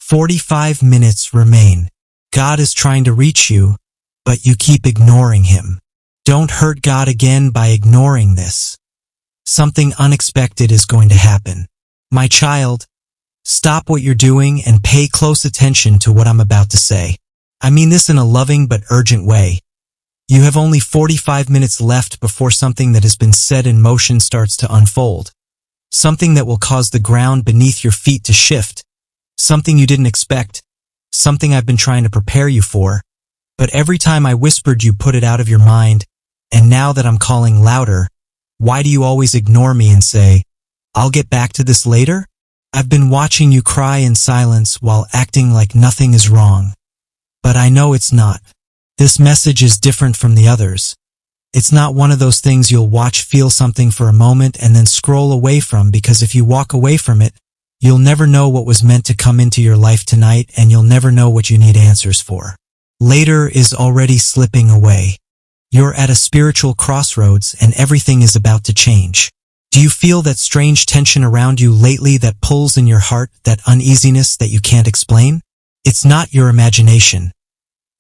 45 minutes remain. God is trying to reach you, but you keep ignoring him. Don't hurt God again by ignoring this. Something unexpected is going to happen. My child, stop what you're doing and pay close attention to what I'm about to say. I mean this in a loving but urgent way. You have only 45 minutes left before something that has been set in motion starts to unfold. Something that will cause the ground beneath your feet to shift. Something you didn't expect. Something I've been trying to prepare you for. But every time I whispered you put it out of your mind, and now that I'm calling louder, why do you always ignore me and say, I'll get back to this later? I've been watching you cry in silence while acting like nothing is wrong. But I know it's not. This message is different from the others. It's not one of those things you'll watch, feel something for a moment and then scroll away from, because if you walk away from it, you'll never know what was meant to come into your life tonight, and you'll never know what you need answers for. Later is already slipping away. You're at a spiritual crossroads and everything is about to change. Do you feel that strange tension around you lately, that pulls in your heart, that uneasiness that you can't explain? It's not your imagination.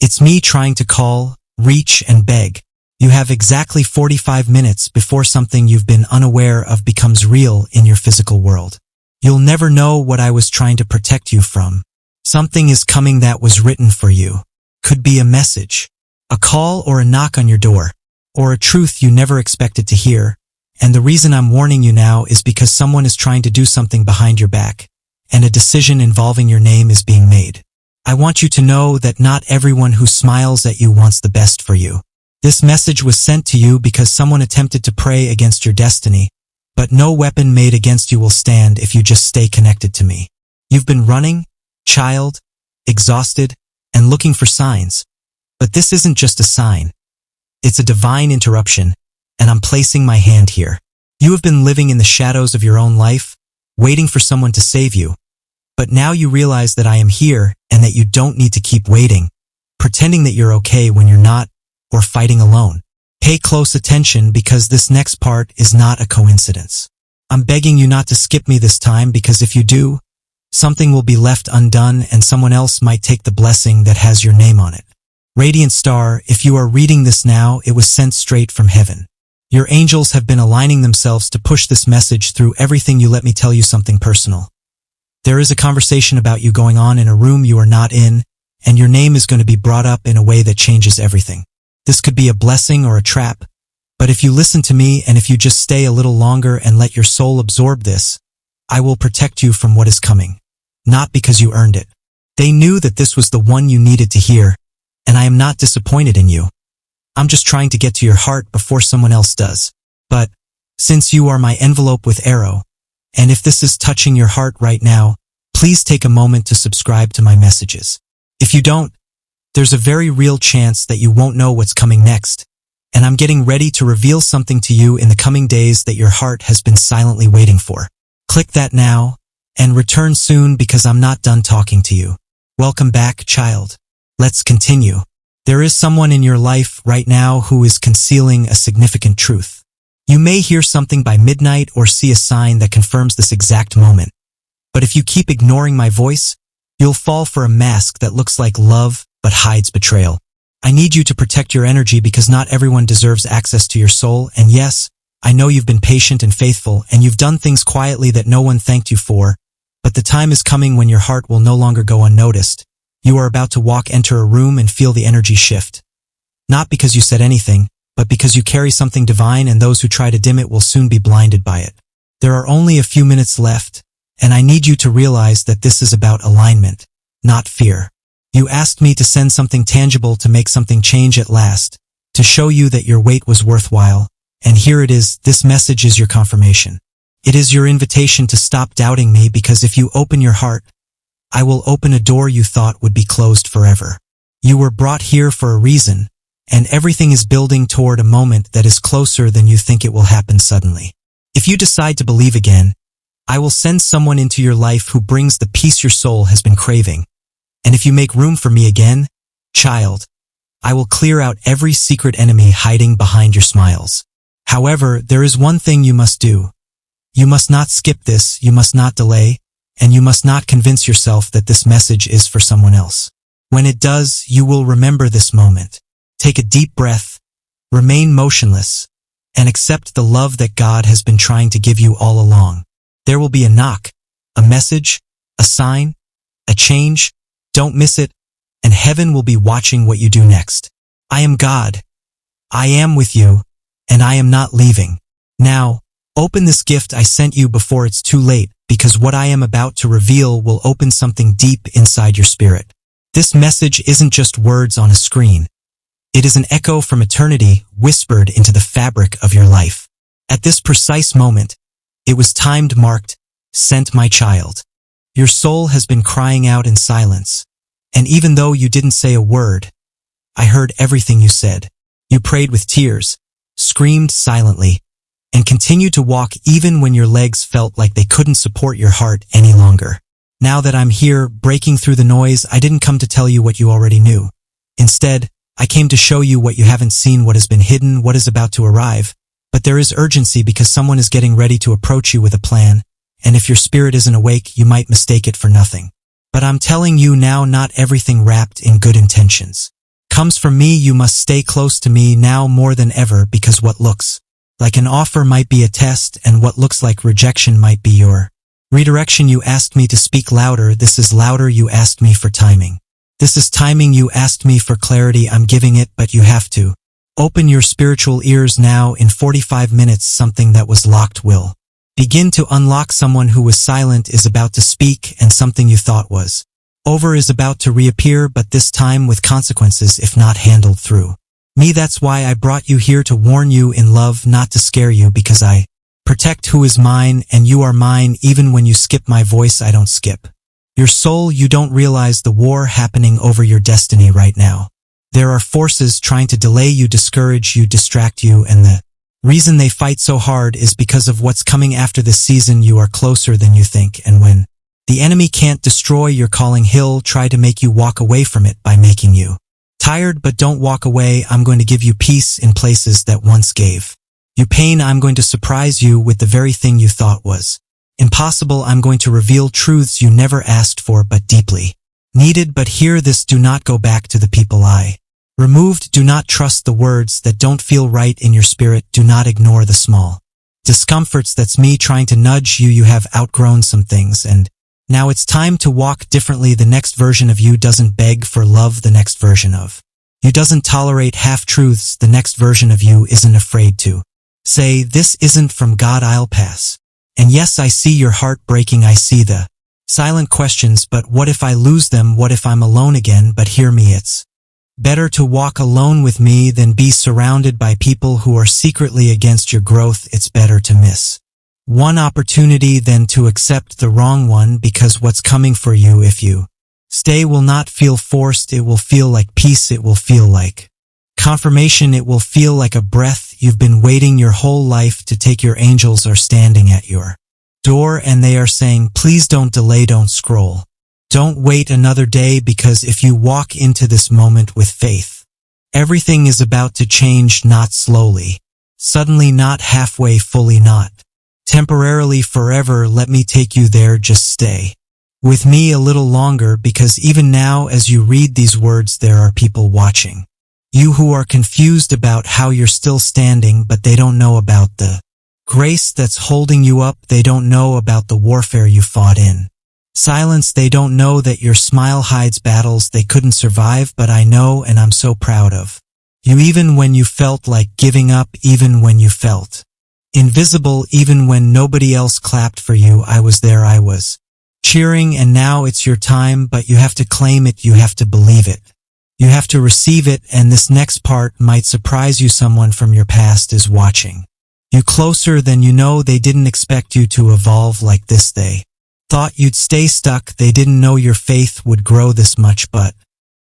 It's me trying to call, reach, and beg. You have exactly 45 minutes before something you've been unaware of becomes real in your physical world. You'll never know what I was trying to protect you from. Something is coming that was written for you. Could be a message, a call or a knock on your door, or a truth you never expected to hear. And the reason I'm warning you now is because someone is trying to do something behind your back, and a decision involving your name is being made. I want you to know that not everyone who smiles at you wants the best for you. This message was sent to you because someone attempted to pray against your destiny, but no weapon made against you will stand if you just stay connected to me. You've been running, child, exhausted, and looking for signs. But this isn't just a sign. It's a divine interruption, and I'm placing my hand here. You have been living in the shadows of your own life, waiting for someone to save you. But now you realize that I am here and that you don't need to keep waiting, pretending that you're okay when you're not, or fighting alone. Pay close attention, because this next part is not a coincidence. I'm begging you not to skip me this time, because if you do, something will be left undone and someone else might take the blessing that has your name on it. Radiant Star, if you are reading this now, it was sent straight from heaven. Your angels have been aligning themselves to push this message through everything you. Let me tell you something personal. There is a conversation about you going on in a room you are not in, and your name is going to be brought up in a way that changes everything. This could be a blessing or a trap, but if you listen to me and if you just stay a little longer and let your soul absorb this, I will protect you from what is coming. Not because you earned it. They knew that this was the one you needed to hear, and I am not disappointed in you. I'm just trying to get to your heart before someone else does. But, since you are my envelope with arrow, and if this is touching your heart right now, please take a moment to subscribe to my messages. If you don't, there's a very real chance that you won't know what's coming next, and I'm getting ready to reveal something to you in the coming days that your heart has been silently waiting for. Click that now, and return soon, because I'm not done talking to you. Welcome back, child. Let's continue. There is someone in your life right now who is concealing a significant truth. You may hear something by midnight or see a sign that confirms this exact moment. But if you keep ignoring my voice, you'll fall for a mask that looks like love but hides betrayal. I need you to protect your energy, because not everyone deserves access to your soul, and yes, I know you've been patient and faithful, and you've done things quietly that no one thanked you for, but the time is coming when your heart will no longer go unnoticed. You are about to enter a room and feel the energy shift. Not because you said anything, but because you carry something divine, and those who try to dim it will soon be blinded by it. There are only a few minutes left, and I need you to realize that this is about alignment, not fear. You asked me to send something tangible to make something change at last, to show you that your wait was worthwhile, and here it is. This message is your confirmation. It is your invitation to stop doubting me, because if you open your heart, I will open a door you thought would be closed forever. You were brought here for a reason, and everything is building toward a moment that is closer than you think it will happen suddenly. If you decide to believe again, I will send someone into your life who brings the peace your soul has been craving. And if you make room for me again, child, I will clear out every secret enemy hiding behind your smiles. However, there is one thing you must do. You must not skip this, you must not delay, and you must not convince yourself that this message is for someone else. When it does, you will remember this moment. Take a deep breath, remain motionless, and accept the love that God has been trying to give you all along. There will be a knock, a message, a sign, a change. Don't miss it, and heaven will be watching what you do next. I am God. I am with you, and I am not leaving. Now, open this gift I sent you before it's too late, because what I am about to reveal will open something deep inside your spirit. This message isn't just words on a screen. It is an echo from eternity whispered into the fabric of your life. At this precise moment, it was timed marked, "Sent my child." Your soul has been crying out in silence, and even though you didn't say a word, I heard everything you said. You prayed with tears, screamed silently, and continued to walk even when your legs felt like they couldn't support your heart any longer. Now that I'm here, breaking through the noise, I didn't come to tell you what you already knew. Instead, I came to show you what you haven't seen, what has been hidden, what is about to arrive. But there is urgency because someone is getting ready to approach you with a plan, and if your spirit isn't awake, you might mistake it for nothing. But I'm telling you now, not everything wrapped in good intentions comes from me. You must stay close to me now more than ever, because what looks like an offer might be a test, and what looks like rejection might be your redirection. You asked me to speak louder. This is louder. You asked me for timing. This is timing. You asked me for clarity. I'm giving it, but you have to open your spiritual ears now. In 45 minutes, something that was locked will begin to unlock. Someone who was silent is about to speak, and something you thought was over is about to reappear, but this time with consequences if not handled through me. That's why I brought you here, to warn you in love, not to scare you, because I protect who is mine, and you are mine. Even when you skip my voice, I don't skip your soul. You don't realize the war happening over your destiny right now. There are forces trying to delay you, discourage you, distract you, and the reason they fight so hard is because of what's coming after this season. You are closer than you think, and when the enemy can't destroy your calling, he'll try to make you walk away from it by making you tired. But don't walk away. I'm going to give you peace in places that once gave you pain. I'm going to surprise you with the very thing you thought was impossible. I'm going to reveal truths you never asked for but deeply needed. But hear this: do not go back to the people I removed. Do not trust the words that don't feel right in your spirit. Do not ignore the small discomforts. That's me trying to nudge you. You have outgrown some things, and now it's time to walk differently. The next version of you doesn't beg for love. The next version of you doesn't tolerate half-truths. The next version of you isn't afraid to say, "This isn't from God, I'll pass." And yes, I see your heart breaking. I see the silent questions. But what if I lose them? What if I'm alone again? But hear me, it's better to walk alone with me than be surrounded by people who are secretly against your growth. It's better to miss one opportunity than to accept the wrong one, because what's coming for you, if you stay, will not feel forced. It will feel like peace. It will feel like confirmation. It will feel like a breath you've been waiting your whole life to take. Your angels are standing at your door, and they are saying, please don't delay, don't scroll, don't wait another day, because if you walk into this moment with faith, everything is about to change. Not slowly, suddenly, not halfway, fully, not temporarily, forever. Let me take you there. Just stay with me a little longer, because even now, as you read these words, there are people watching you who are confused about how you're still standing, but they don't know about the grace that's holding you up. They don't know about the warfare you fought in silence. They don't know that your smile hides battles they couldn't survive. But I know, and I'm so proud of you. Even when you felt like giving up, even when you felt invisible, even when nobody else clapped for you, I was there. I was cheering. And now it's your time, but you have to claim it. You have to believe it. You have to receive it. And this next part might surprise you. Someone from your past is watching you closer than you know. They didn't expect you to evolve like this. They thought you'd stay stuck. They didn't know your faith would grow this much, but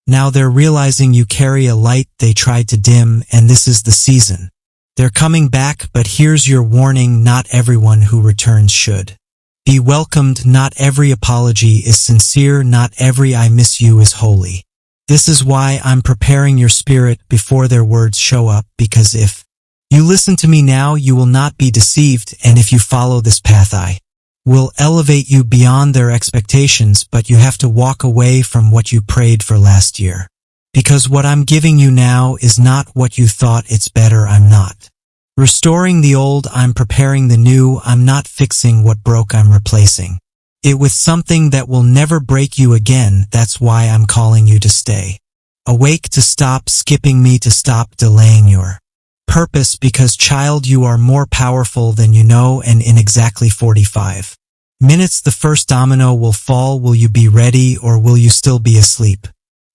now they're realizing you carry a light they tried to dim, and this is the season. They're coming back, but here's your warning: not everyone who returns should be welcomed. Not every apology is sincere. Not every I miss you is holy. This is why I'm preparing your spirit before their words show up, because if you listen to me now, you will not be deceived, and if you follow this path I will elevate you beyond their expectations, but you have to walk away from what you prayed for last year. Because what I'm giving you now is not what you thought. It's better. I'm not restoring the old, I'm preparing the new. I'm not fixing what broke, I'm replacing it with something that will never break you again. That's why I'm calling you to stay awake, to stop skipping me, to stop delaying your purpose, because child, you are more powerful than you know, and in exactly 45 minutes the first domino will fall. Will you be ready, or will you still be asleep?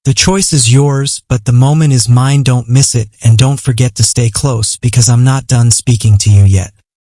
The choice is yours, but the moment is mine. Don't miss it, and don't forget to stay close, because I'm not done speaking to you yet.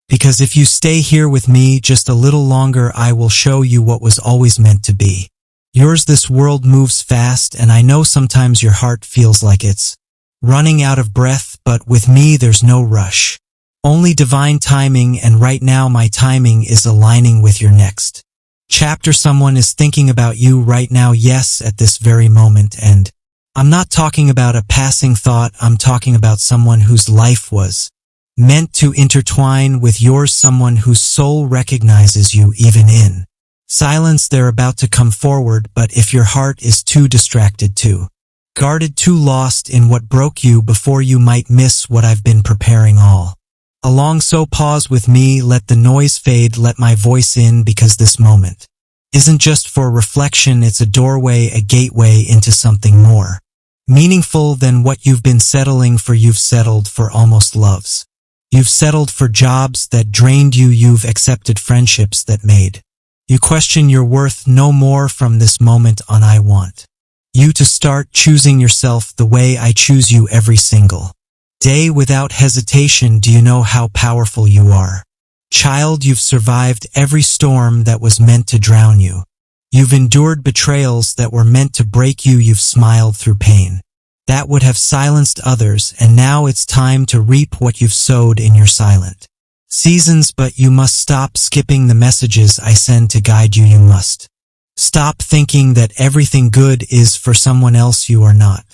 Because if you stay here with me just a little longer, I will show you what was always meant to be yours. This world moves fast, and I know sometimes your heart feels like it's running out of breath, but with me there's no rush. Only divine timing, and right now my timing is aligning with your next chapter. Someone is thinking about you right now, yes, at this very moment, and I'm not talking about a passing thought. I'm talking about someone whose life was meant to intertwine with yours, someone whose soul recognizes you even in silence. They're about to come forward, but if your heart is too distracted, too guarded, too lost in what broke you before, you might miss what I've been preparing all along. So pause with me, let the noise fade, let my voice in, because this moment isn't just for reflection. It's a doorway, a gateway into something more meaningful than what you've been settling for. You've settled for almost loves. You've settled for jobs that drained you. You've accepted friendships that made you question your worth. No more. From this moment on, I want you to start choosing yourself the way I choose you every single day, without hesitation. Do you know how powerful you are? Child, you've survived every storm that was meant to drown you. You've endured betrayals that were meant to break you. You've smiled through pain that would have silenced others, and now it's time to reap what you've sowed in your silent seasons. But you must stop skipping the messages I send to guide you. You must stop thinking that everything good is for someone else. You are not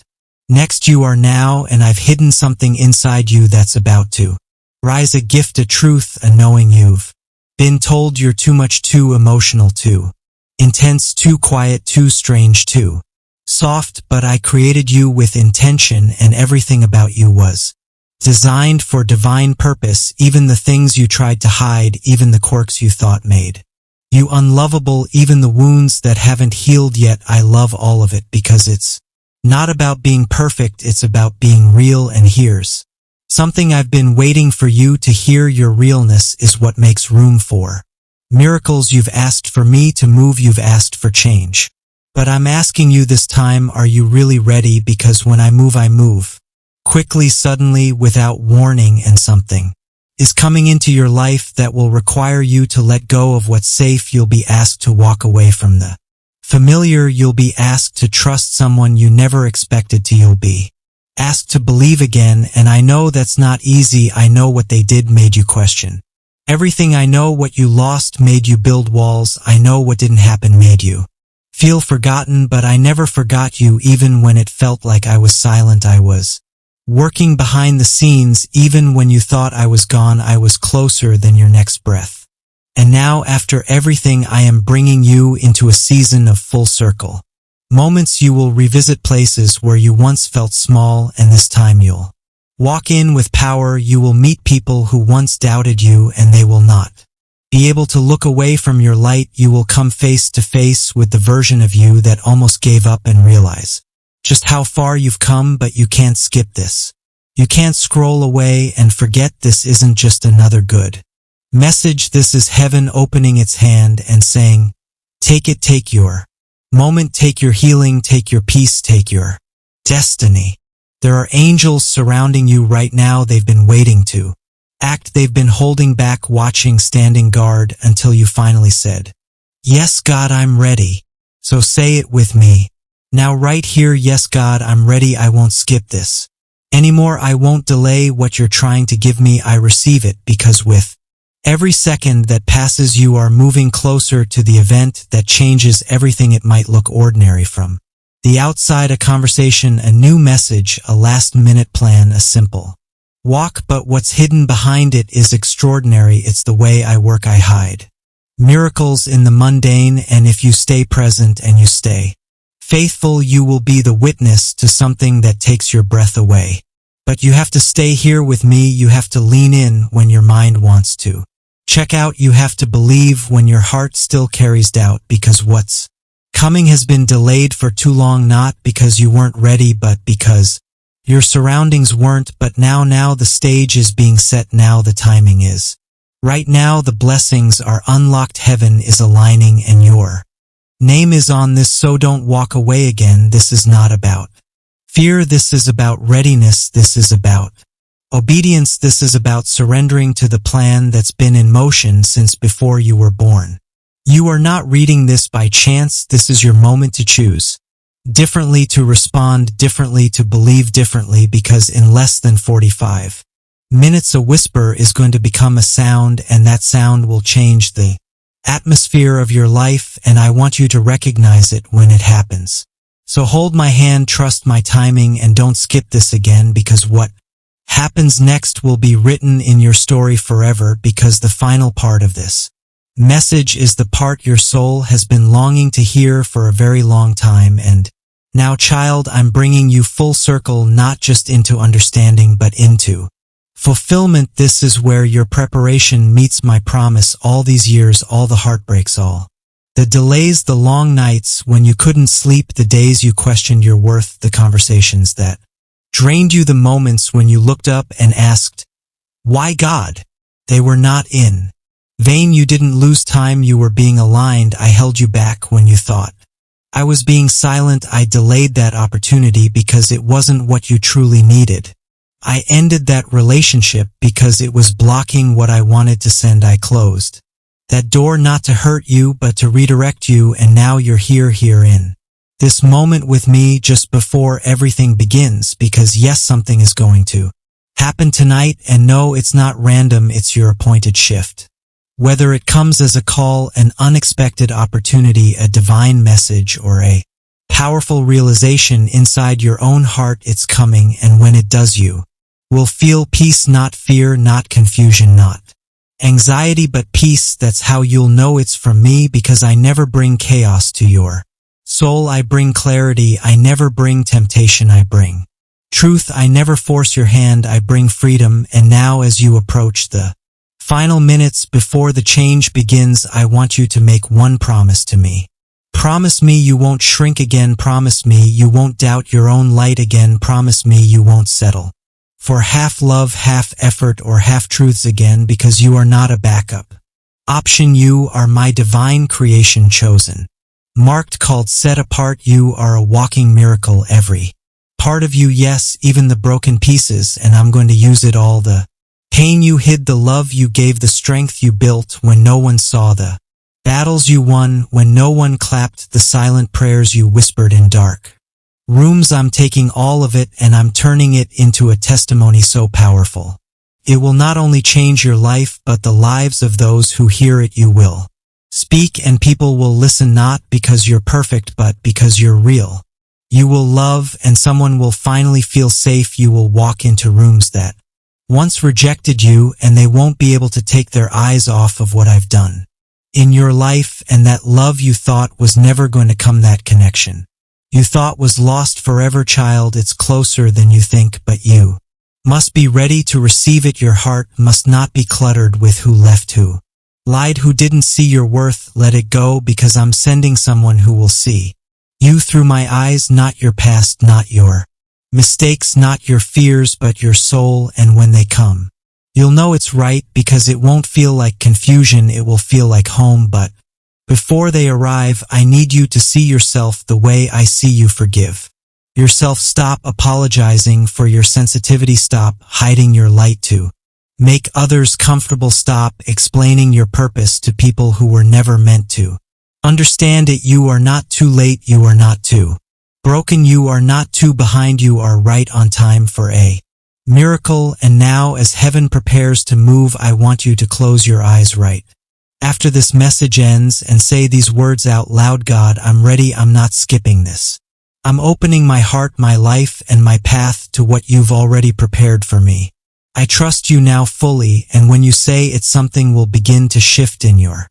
next, you are now, and I've hidden something inside you that's about to rise, a gift, a truth, a knowing. You've been told you're too much, too emotional, too intense, too quiet, too strange, too soft, but I created you with intention, and everything about you was designed for divine purpose. Even the things you tried to hide, even the quirks you thought made you unlovable, even the wounds that haven't healed yet. I love all of it, because it's not about being perfect, it's about being real. And here's something I've been waiting for you to hear. Your realness is what makes room for miracles. You've asked for me to move, you've asked for change, but I'm asking you this time, are you really ready? Because when I move quickly, suddenly, without warning, and something is coming into your life that will require you to let go of what's safe. You'll be asked to walk away from the familiar. You'll be asked to trust someone you never expected to. You'll be asked to believe again, and I know that's not easy. I know what they did made you question everything. I know what you lost made you build walls. I know what didn't happen made you feel forgotten, but I never forgot you. Even when it felt like I was silent, I was working behind the scenes. Even when you thought I was gone, I was closer than your next breath. And now, after everything, I am bringing you into a season of full circle moments. You will revisit places where you once felt small, and this time you'll walk in with power. You will meet people who once doubted you, and they will not be able to look away from your light. You will come face to face with the version of you that almost gave up, and realize just how far you've come. But you can't skip this. You can't scroll away and forget. This isn't just another good message. This is heaven opening its hand and saying, take it, take your moment, take your healing, take your peace, take your destiny. There are angels surrounding you right now. They've been waiting to act. They've been holding back, watching, standing guard, until you finally said, yes, God, I'm ready. So say it with me now, right here. Yes, God, I'm ready. I won't skip this anymore. I won't delay what you're trying to give me. I receive it, because with every second that passes, you are moving closer to the event that changes everything. It might look ordinary from the outside, a conversation, a new message, a last-minute plan, a simple walk, but what's hidden behind it is extraordinary. It's the way I work. I hide miracles in the mundane, and if you stay present and you stay faithful, you will be the witness to something that takes your breath away. But you have to stay here with me, you have to lean in when your mind wants to check out, you have to believe when your heart still carries doubt, because what's coming has been delayed for too long, not because you weren't ready, but because your surroundings weren't. But now the stage is being set, now the timing is right, now the blessings are unlocked, heaven is aligning, and your name is on this, so don't walk away again. This is not about fear, this is about readiness, this is about obedience, this is about surrendering to the plan that's been in motion since before you were born. You are not reading this by chance, this is your moment to choose differently, to respond differently, to believe differently, because in less than 45 minutes a whisper is going to become a sound, and that sound will change the atmosphere of your life, and I want you to recognize it when it happens. So hold my hand, trust my timing, and don't skip this again, because what happens next will be written in your story forever, because the final part of this message is the part your soul has been longing to hear for a very long time. And now, child, I'm bringing you full circle, not just into understanding, but into fulfillment. This is where your preparation meets my promise. All these years, all the heartbreaks, all the delays, the long nights when you couldn't sleep, the days you questioned your worth, the conversations that drained you, the moments when you looked up and asked, "Why, God?" They were not in vain. You didn't lose time, you were being aligned. I held you back when you thought I was being silent. I delayed that opportunity because it wasn't what you truly needed. I ended that relationship because it was blocking what I wanted to send. I closed that door not to hurt you, but to redirect you, and now you're here in this moment with me just before everything begins, because yes, something is going to happen tonight, and no, it's not random, it's your appointed shift. Whether it comes as a call, an unexpected opportunity, a divine message, or a powerful realization inside your own heart, it's coming, and when it does, you will feel peace, not fear, not confusion, not anxiety, but peace. That's how you'll know it's from me, because I never bring chaos to your soul. I bring clarity. I never bring temptation. I bring truth. I never force your hand. I bring freedom. And now, as you approach the final minutes before the change begins, I want you to make one promise to me. Promise me you won't shrink again. Promise me you won't doubt your own light again. Promise me you won't settle for half love, half effort, or half truths again, because you are not a backup option. You are my divine creation, chosen, marked, called, set apart. You are a walking miracle, every part of you, yes, even the broken pieces, and I'm going to use it all. The pain you hid, the love you gave, the strength you built when no one saw, the battles you won when no one clapped, the silent prayers you whispered in dark rooms. I'm taking all of it and I'm turning it into a testimony so powerful. It will not only change your life, but the lives of those who hear it. You will speak and people will listen, not because you're perfect, but because you're real. You will love and someone will finally feel safe. You will walk into rooms that once rejected you, and they won't be able to take their eyes off of what I've done in your life. And that love you thought was never going to come, that connection you thought was lost forever, child, it's closer than you think, but you must be ready to receive it. Your heart must not be cluttered with who left, who lied, who didn't see your worth. Let it go, because I'm sending someone who will see you through my eyes, not your past, not your mistakes, not your fears, but your soul. And when they come, you'll know it's right, because it won't feel like confusion, it will feel like home. But before they arrive, I need you to see yourself the way I see you. Forgive yourself. Stop apologizing for your sensitivity. Stop hiding your light to make others comfortable. Stop explaining your purpose to people who were never meant to understand it. You are not too late. You are not too broken. You are not too behind. You are right on time for a miracle. And now, as heaven prepares to move, I want you to close your eyes right after this message ends and say these words out loud. God, I'm ready. I'm not skipping this. I'm opening my heart, my life, and my path to what you've already prepared for me. I trust you now fully, and when you say it, something will begin to shift in your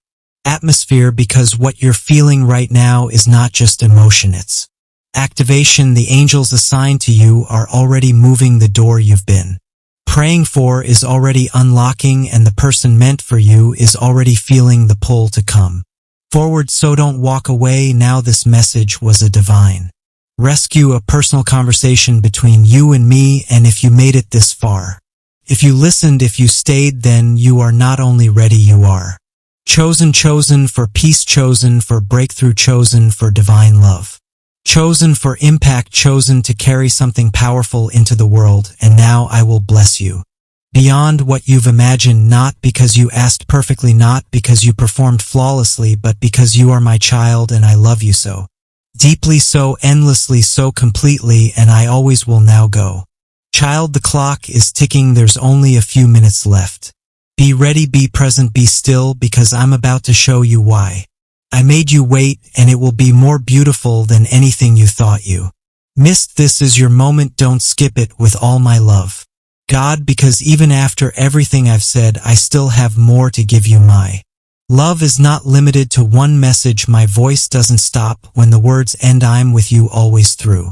atmosphere, because what you're feeling right now is not just emotion, it's activation. The angels assigned to you are already moving. The door you've been praying for is already unlocking, and the person meant for you is already feeling the pull to come forward. So don't walk away now. This message was a divine rescue, a personal conversation between you and me. And if you made it this far, if you listened, if you stayed, then you are not only ready, you are chosen. Chosen for peace, chosen for breakthrough, chosen for divine love, chosen for impact, chosen to carry something powerful into the world. And now I will bless you beyond what you've imagined, not because you asked perfectly, not because you performed flawlessly, but because you are my child and I love you so deeply, so endlessly, so completely, and I always will. Now go, child, the clock is ticking. There's only a few minutes left. Be ready, be present, be still, because I'm about to show you why I made you wait, and it will be more beautiful than anything you thought you missed. This is your moment. Don't skip it. With all my love, God, because even after everything I've said, I still have more to give you. My love is not limited to one message. My voice doesn't stop when the words end. I'm with you always, through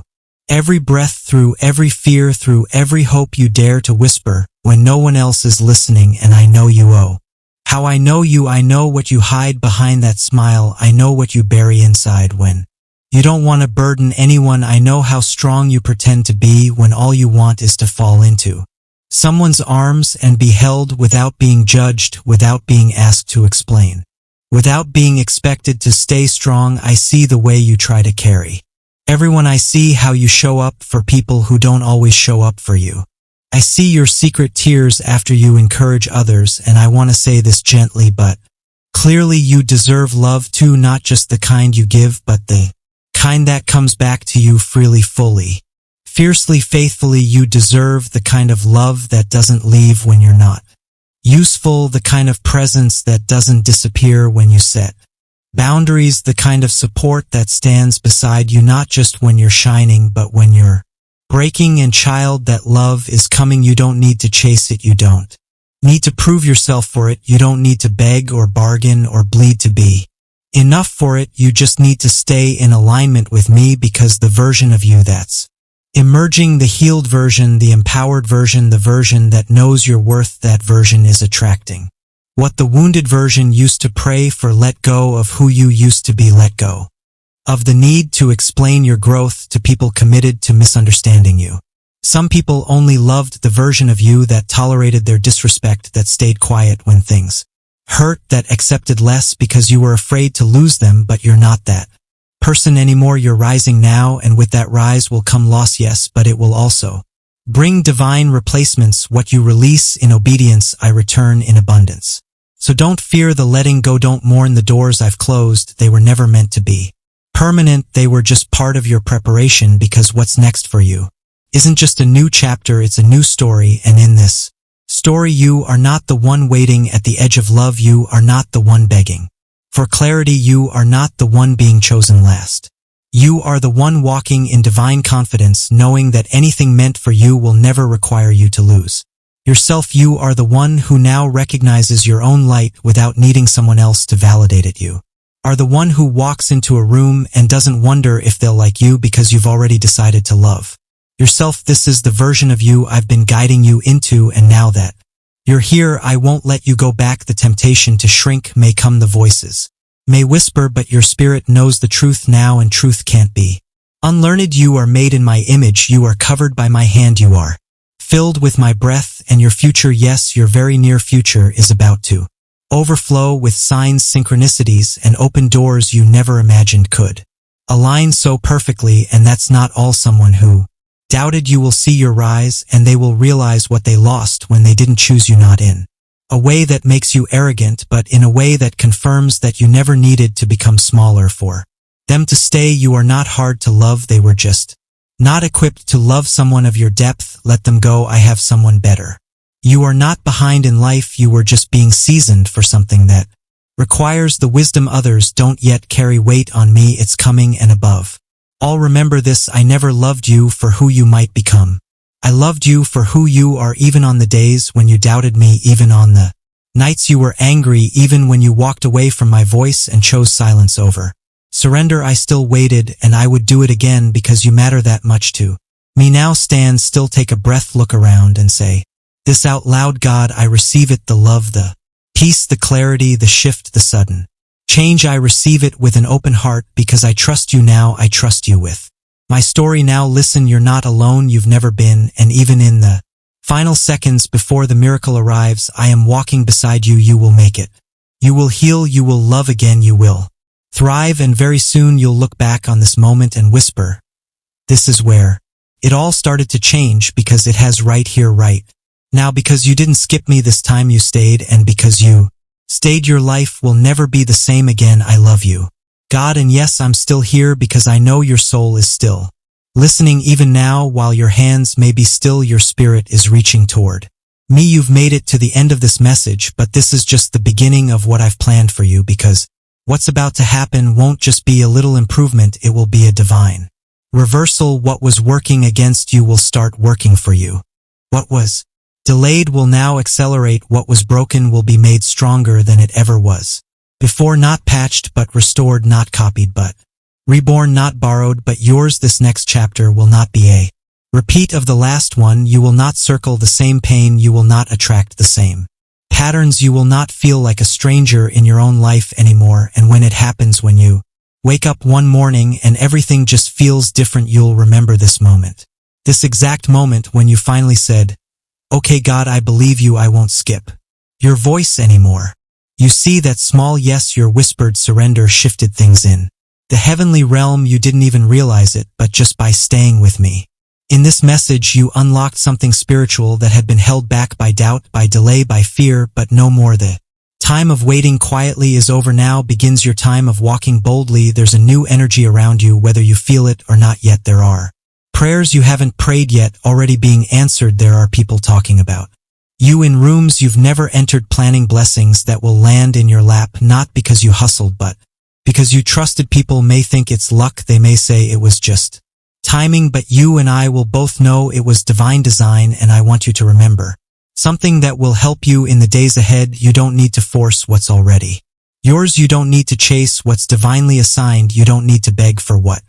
every breath, through every fear, through every hope. You dare to whisper when no one else is listening, and I know you. Oh, how I know you. I know what you hide behind that smile. I know what you bury inside when you don't want to burden anyone. I know how strong you pretend to be when all you want is to fall into someone's arms and be held without being judged, without being asked to explain, without being expected to stay strong. I see the way you try to carry everyone. I see how you show up for people who don't always show up for you. I see your secret tears after you encourage others, and I want to say this gently but clearly. You deserve love too, not just the kind you give, but the kind that comes back to you freely, fully, fiercely, faithfully. You deserve the kind of love that doesn't leave when you're not useful, the kind of presence that doesn't disappear when you set boundaries, the kind of support that stands beside you not just when you're shining but when you're breaking. And child, that love is coming. You don't need to chase it. You don't need to prove yourself for it. You don't need to beg or bargain or bleed to be enough for it. You just need to stay in alignment with me, because the version of you that's emerging, the healed version, the empowered version, the version that knows your worth, that version is attracting what the wounded version used to pray for. Let go of who you used to be. Let go of the need to explain your growth to people committed to misunderstanding you. Some people only loved the version of you that tolerated their disrespect, that stayed quiet when things hurt, that accepted less because you were afraid to lose them. But you're not that person anymore. You're rising now, and with that rise will come loss, yes, but it will also bring divine replacements. What you release in obedience, I return in abundance. So don't fear the letting go. Don't mourn the doors I've closed. They were never meant to be permanent. They were just part of your preparation, because what's next for you isn't just a new chapter, it's a new story. And in this story, you are not the one waiting at the edge of love. You are not the one begging for clarity. You are not the one being chosen last. You are the one walking in divine confidence, knowing that anything meant for you will never require you to lose yourself. You are the one who now recognizes your own light without needing someone else to validate it. You are the one who walks into a room and doesn't wonder if they'll like you, because you've already decided to love yourself. This is the version of you I've been guiding you into, and now that you're here, I won't let you go back. The temptation to shrink may come, the voices may whisper, but your spirit knows the truth now, and truth can't be unlearned. You are made in my image. You are covered by my hand. You are filled with my breath, and your future, yes, your very near future, is about to overflow with signs, synchronicities, and open doors you never imagined could align so perfectly. And that's not all. Someone who doubted you will see your rise, and they will realize what they lost when they didn't choose you, not in a way that makes you arrogant, but in a way that confirms that you never needed to become smaller for them to stay. You are not hard to love. They were just not equipped to love someone of your depth. Let them go. I have someone better. You are not behind in life. You were just being seasoned for something that requires the wisdom others don't yet carry. Wait on me. It's coming. And above all, remember this: I never loved you for who you might become. I loved you for who you are, even on the days when you doubted me, even on the Nights you were angry even when you walked away from my voice and chose silence over surrender. I still waited, and I would do it again because you matter that much to me. Now stand still, take a breath, look around and say this out loud: God, I receive it, the love, the peace, the clarity, the shift, the sudden change. I receive it with an open heart because I trust you now. I trust you with my story now. Listen, you're not alone. You've never been, and even in the final seconds before the miracle arrives, I am walking beside you. You will make it. You will heal. You will love again. You will thrive, and very soon you'll look back on this moment and whisper, this is where it all started to change, because it has, right here, right now, because you didn't skip me this time. You stayed, and because you stayed, your life will never be the same again. I love you, God, and yes, I'm still here because I know your soul is still listening. Even now, while your hands may be still, your spirit is reaching toward me. You've made it to the end of this message, but this is just the beginning of what I've planned for you, because what's about to happen won't just be a little improvement, it will be a divine reversal. What was working against you will start working for you. What was delayed will now accelerate. What was broken will be made stronger than it ever was before. Not patched but restored, not copied but reborn, not borrowed but yours. This next chapter will not be a repeat of the last one. You will not circle the same pain. You will not attract the same patterns. You will not feel like a stranger in your own life anymore. And when it happens, when you wake up one morning and everything just feels different, you'll remember this moment. This exact moment when you finally said, okay, God, I believe you. I won't skip your voice anymore. You see, that small yes, your whispered surrender shifted things in the heavenly realm. You didn't even realize it, but just by staying with me in this message, you unlocked something spiritual that had been held back by doubt, by delay, by fear. But no more. The time of waiting quietly is over. Now begins your time of walking boldly. There's a new energy around you, whether you feel it or not yet. There are prayers you haven't prayed yet already being answered. There are people talking about you in rooms you've never entered, planning blessings that will land in your lap, not because you hustled, but because you trusted. People may think it's luck. They may say it was just timing, but you and I will both know it was divine design. And I want you to remember something that will help you in the days ahead. You don't need to force what's already yours. You don't need to chase what's divinely assigned. You don't need to beg for what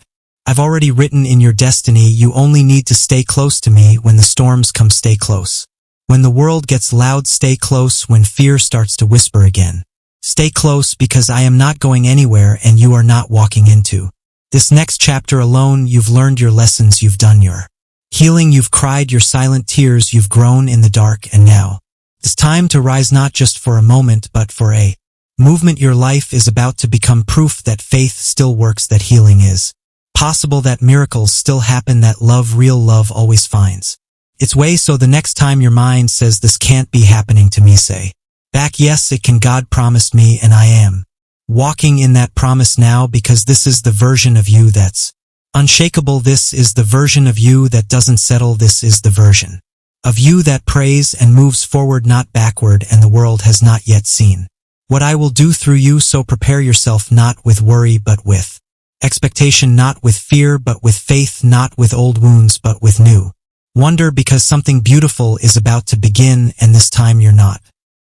I've already written in your destiny. You only need to stay close to me. When the storms come, stay close. When the world gets loud, stay close. When fear starts to whisper again, stay close, because I am not going anywhere and you are not walking into this next chapter alone. You've learned your lessons. You've done your healing. You've cried your silent tears. You've grown in the dark. And now it's time to rise, not just for a moment, but for a movement. Your life is about to become proof that faith still works, that healing is possible, that miracles still happen, that love, real love, always finds its way. So the next time your mind says this can't be happening to me, say back, yes, it can. God promised me, and I am walking in that promise now, because this is the version of you that's unshakable. This is the version of you that doesn't settle. This is the version of you that prays and moves forward, not backward. And the world has not yet seen what I will do through you. So prepare yourself, not with worry, but with expectation, not with fear, but with faith, not with old wounds, but with new wonder, because something beautiful is about to begin, and this time you're not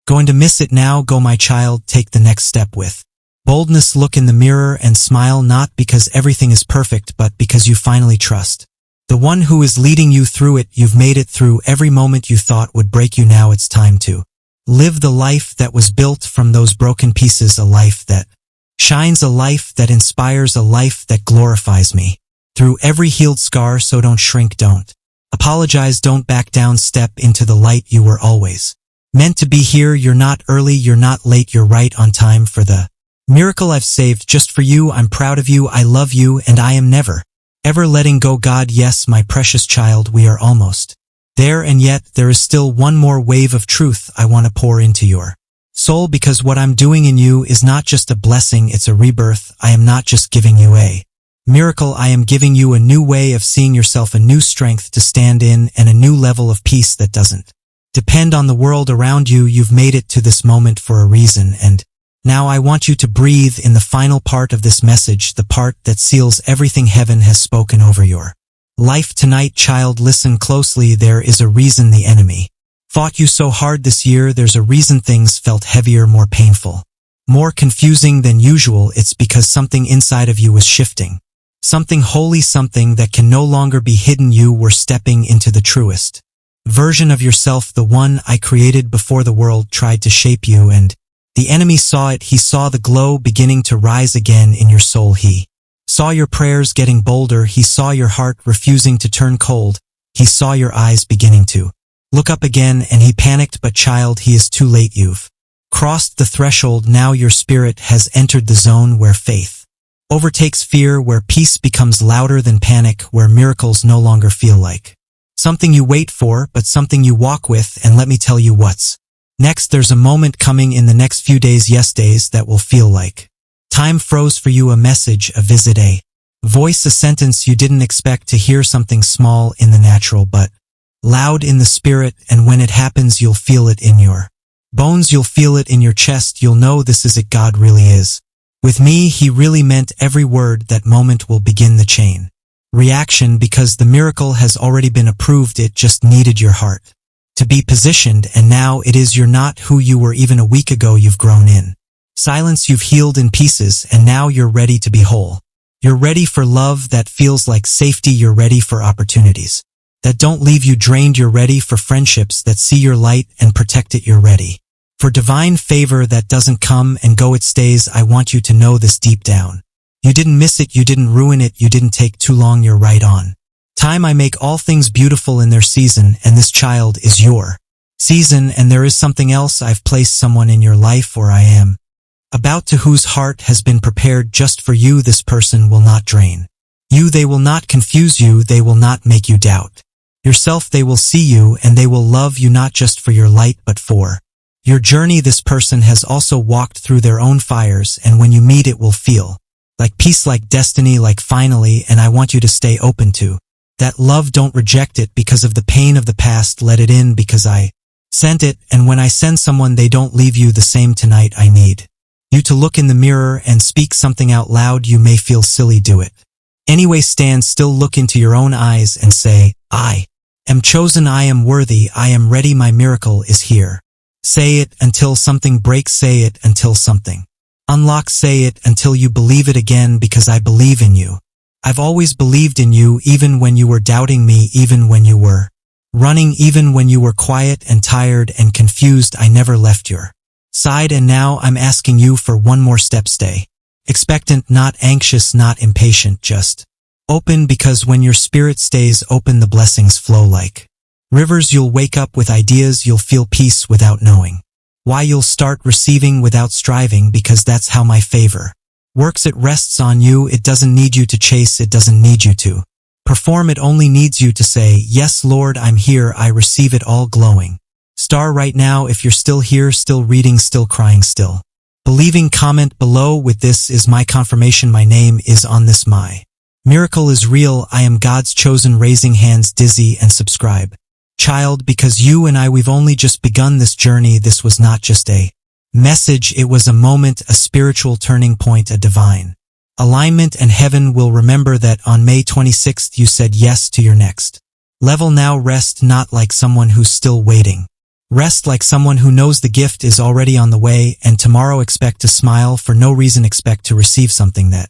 going to miss it. Now go, my child, take the next step with boldness. Look in the mirror and smile, not because everything is perfect, but because you finally trust the one who is leading you through it. You've made it through every moment you thought would break you. Now it's time to live the life that was built from those broken pieces, a life that shines, a life that inspires, a life that glorifies me through every healed scar. So don't shrink, don't apologize, don't back down. Step into the light. You were always meant to be here. You're not early, you're not late, you're right on time for the miracle I've saved just for you. I'm proud of you, I love you, and I am never, ever letting go. God, yes, my precious child, we are almost there, and yet there is still one more wave of truth I want to pour into your soul, because what I'm doing in you is not just a blessing, it's a rebirth. I am not just giving you a miracle, I am giving you a new way of seeing yourself, a new strength to stand in, and a new level of peace that doesn't depend on the world around you. You've made it to this moment for a reason, and now I want you to breathe in the final part of this message, the part that seals everything heaven has spoken over your life tonight. Child, listen closely. There is a reason the enemy Fought you so hard this year, there's a reason things felt heavier, more painful. More confusing than usual, it's because something inside of you was shifting. Something holy, something that can no longer be hidden. You were stepping into the truest version of yourself, the one I created before the world tried to shape you, and the enemy saw it. He saw the glow beginning to rise again in your soul. He saw your prayers getting bolder. He saw your heart refusing to turn cold. He saw your eyes beginning to look up again, and he panicked. But child, he is too late. You've crossed the threshold. Now your spirit has entered the zone where faith overtakes fear, where peace becomes louder than panic, where miracles no longer feel like something you wait for, but something you walk with. And let me tell you what's next. There's a moment coming in the next few days, yes, days that will feel like time froze for you. A message, a visit, a voice, a sentence you didn't expect to hear. Something small in the natural, but loud in the spirit. And when it happens, you'll feel it in your bones. You'll feel it in your chest. You'll know this is it. God really is with me. He really meant every word. That moment will begin the chain reaction, because the miracle has already been approved. It just needed your heart to be positioned, and now it is. You're not who you were even a week ago. You've grown in silence. You've healed in pieces, and now you're ready to be whole. You're ready for love that feels like safety. You're ready for opportunities that don't leave you drained. You're ready for friendships that see your light and protect it. You're ready for divine favor that doesn't come and go, it stays. I want you to know this deep down. You didn't miss it. You didn't ruin it. You didn't take too long. You're right on time. I make all things beautiful in their season, and this child is your season. And there is something else. I've placed someone in your life, or I am about to, whose heart has been prepared just for you. This person will not drain you. They will not confuse you. They will not make you doubt yourself. They will see you, and they will love you, not just for your light, but for your journey. This person has also walked through their own fires, and when you meet, it will feel like peace, like destiny, like finally. And I want you to stay open to that love. Don't reject it because of the pain of the past. Let it in because I sent it. And when I send someone, they don't leave you the same. Tonight I need you to look in the mirror and speak something out loud. You may feel silly. Do it anyway. Stand still, look into your own eyes and say, I am chosen. I am worthy. I am ready. My miracle is here. Say it until something breaks. Say it until something unlocks. Say it until you believe it again, because I believe in you. I've always believed in you, even when you were doubting me, even when you were running, even when you were quiet and tired and confused. I never left your side, and now I'm asking you for one more step. Stay expectant, not anxious, not impatient, just open, because when your spirit stays open, the blessings flow like rivers. You'll wake up with ideas. You'll feel peace without knowing why. You'll start receiving without striving, because that's how my favor works. It rests on you. It doesn't need you to chase. It doesn't need you to perform. It only needs you to say, yes, Lord, I'm here. I receive it all. Glowing star right now. If you're still here, still reading, still crying, still believing, comment below with "This is my confirmation. My name is on this. My miracle is real. I am God's chosen." Raising hands, dizzy, and subscribe. Child, because you and I, we've only just begun this journey. This was not just a message. It was a moment, a spiritual turning point, a divine alignment, and heaven will remember that on May 26th you said yes to your next level. Now rest, not like someone who's still waiting. Rest like someone who knows the gift is already on the way, and tomorrow expect to smile for no reason. Expect to receive something that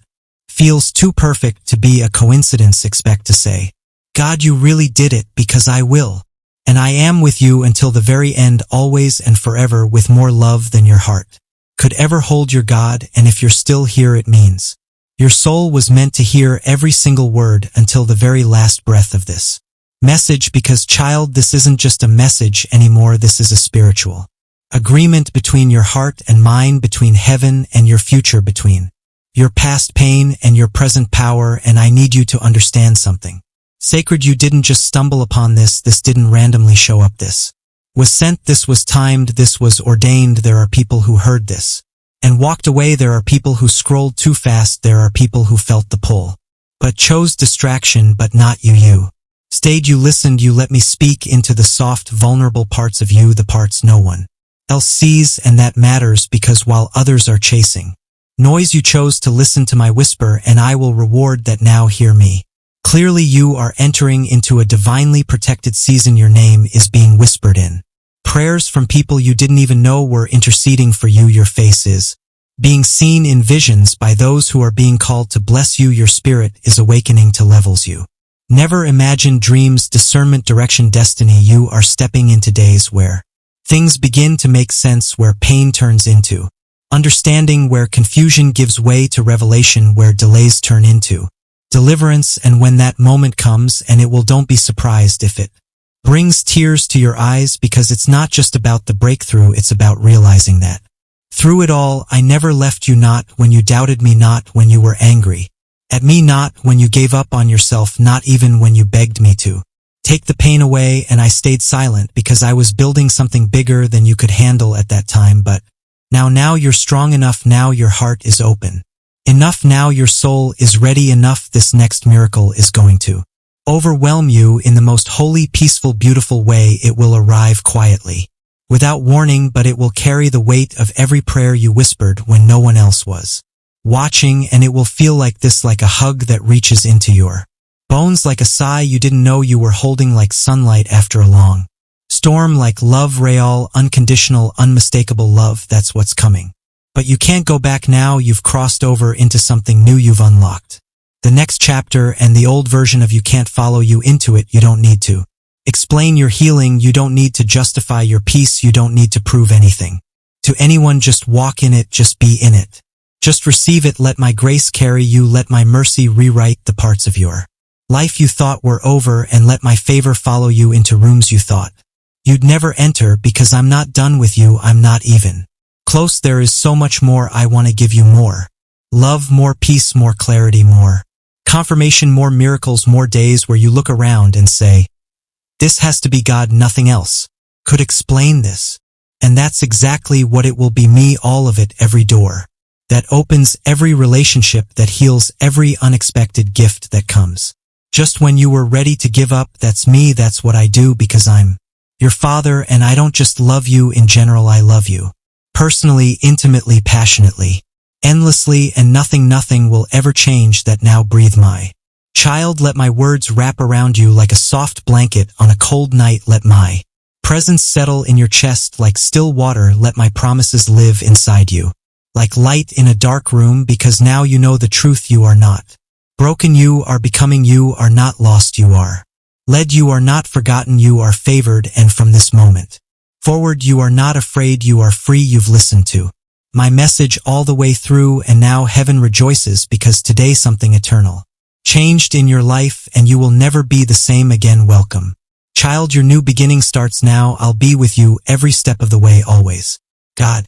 feels too perfect to be a coincidence. Expect to say, God, you really did it, because I will. And I am with you until the very end, always and forever, with more love than your heart could ever hold. Your God, and if you're still here, it means your soul was meant to hear every single word until the very last breath of this message. Because child, this isn't just a message anymore. This is a spiritual agreement between your heart and mine, between heaven and your future, between your past pain and your present power. And I need you to understand something sacred. You didn't just stumble upon this. This didn't randomly show up. This was sent. This was timed. This was ordained. There are people who heard this and walked away. There are people who scrolled too fast. There are people who felt the pull, but chose distraction. But not you. You stayed. You listened. You let me speak into the soft, vulnerable parts of you, the parts no one else sees. And that matters, because while others are chasing noise, you chose to listen to my whisper, and I will reward that. Now hear me clearly. You are entering into a divinely protected season. Your name is being whispered in Prayers from people you didn't even know were interceding for you. Your face is being seen in visions by those who are being called to bless you. Your spirit is awakening to levels you never imagined. Dreams, discernment, direction, destiny. You are stepping into days where things begin to make sense, where pain turns into understanding, where confusion gives way to revelation, where delays turn into deliverance. And when that moment comes, and it will, don't be surprised if it brings tears to your eyes, because it's not just about the breakthrough, it's about realizing that through it all, I never left you, not when you doubted me, not when you were angry at me, not when you gave up on yourself, not even when you begged me to take the pain away. And I stayed silent because I was building something bigger than you could handle at that time. But now you're strong enough, now your heart is open enough, now your soul is ready enough. This next miracle is going to overwhelm you in the most holy, peaceful, beautiful way. It will arrive quietly, without warning, but it will carry the weight of every prayer you whispered when no one else was watching. And it will feel like this, like a hug that reaches into your bones, like a sigh you didn't know you were holding, like sunlight after a long storm, like love, real, unconditional, unmistakable love. That's what's coming. But you can't go back now. You've crossed over into something new. You've unlocked the next chapter, and the old version of you can't follow you into it. You don't need to explain your healing. You don't need to justify your peace. You don't need to prove anything to anyone. Just walk in it. Just be in it. Just receive it. Let my grace carry you. Let my mercy rewrite the parts of your life you thought were over, and let my favor follow you into rooms you thought you'd never enter, because I'm not done with you. I'm not even close. There is so much more. I want to give you more love, more peace, more clarity, more confirmation, more miracles, more days where you look around and say, this has to be God. Nothing else could explain this. And that's exactly what it will be. Me, all of it, every door that opens, every relationship that heals, every unexpected gift that comes just when you were ready to give up. That's me. That's what I do, because I'm your Father, and I don't just love you in general. I love you personally, intimately, passionately, endlessly, and nothing will ever change that. Now breathe, my child. Let my words wrap around you like a soft blanket on a cold night. Let my presence settle in your chest like still water. Let my promises live inside you like light in a dark room, because now you know the truth. You are not broken. You are becoming. You are not lost. You are led. You are not forgotten. You are favored. And from this moment forward, you are not afraid. You are free. You've listened to my message all the way through, and now heaven rejoices, because today something eternal changed in your life, and you will never be the same again. Welcome, child. Your new beginning starts now. I'll be with you every step of the way, always. God.